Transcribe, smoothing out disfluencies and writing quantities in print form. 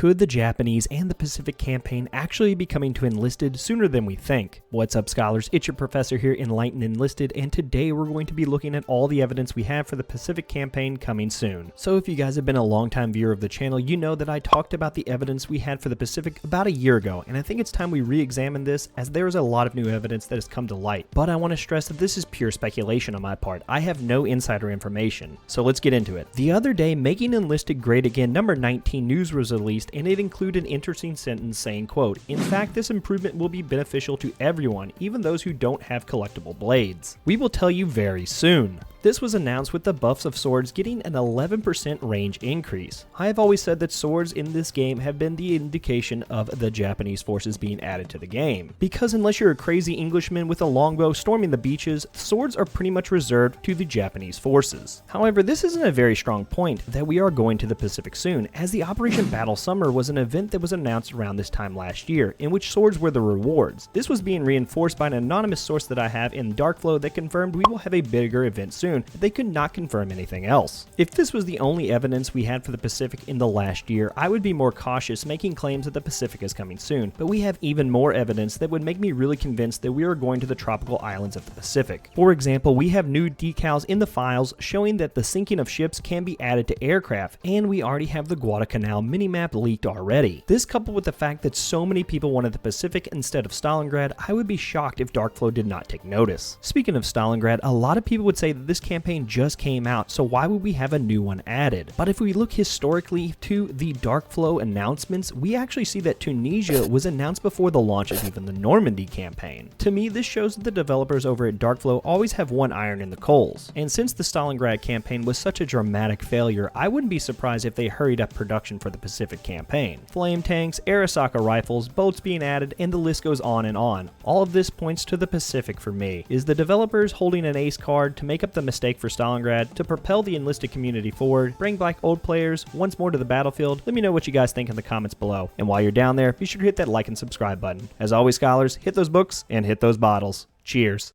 Could the Japanese and the Pacific campaign actually be coming to Enlisted sooner than we think? What's up, scholars? It's your professor here, Enlightened Enlisted, and today we're going to be looking at all the evidence we have for the Pacific campaign coming soon. So if you guys have been a long-time viewer of the channel, you know that I talked about the evidence we had for the Pacific about a year ago, and I think it's time we re-examine this as there is a lot of new evidence that has come to light. But I want to stress that this is pure speculation on my part. I have no insider information. So let's get into it. The other day, Making Enlisted Great Again number 19 news was released, and it included an interesting sentence saying, quote, "In fact, this improvement will be beneficial to everyone, even those who don't have collectible blades. We will tell you very soon." This was announced with the buffs of swords getting an 11% range increase. I have always said that swords in this game have been the indication of the Japanese forces being added to the game. Because unless you're a crazy Englishman with a longbow storming the beaches, swords are pretty much reserved to the Japanese forces. However, this isn't a very strong point that we are going to the Pacific soon, as the Operation Battle Summer was an event that was announced around this time last year, in which swords were the rewards. This was being reinforced by an anonymous source that I have in Darkflow that confirmed we will have a bigger event soon. They could not confirm anything else. If this was the only evidence we had for the Pacific in the last year, I would be more cautious making claims that the Pacific is coming soon, but we have even more evidence that would make me really convinced that we are going to the tropical islands of the Pacific. For example, we have new decals in the files showing that the sinking of ships can be added to aircraft, and we already have the Guadalcanal minimap leaked already. This, coupled with the fact that so many people wanted the Pacific instead of Stalingrad, I would be shocked if Darkflow did not take notice. Speaking of Stalingrad, a lot of people would say that this campaign just came out, so why would we have a new one added? But if we look historically to the Darkflow announcements, we actually see that Tunisia was announced before the launch of even the Normandy campaign. To me, this shows that the developers over at Darkflow always have one iron in the coals. And since the Stalingrad campaign was such a dramatic failure, I wouldn't be surprised if they hurried up production for the Pacific campaign. Flame tanks, Arisaka rifles, boats being added, and the list goes on and on. All of this points to the Pacific for me. Is the developers holding an ace card to make up the mistake for Stalingrad, to propel the enlisted community forward, bring back old players once more to the battlefield? Let me know what you guys think in the comments below. And while you're down there, be sure to hit that like and subscribe button. As always, scholars, hit those books and hit those bottles. Cheers.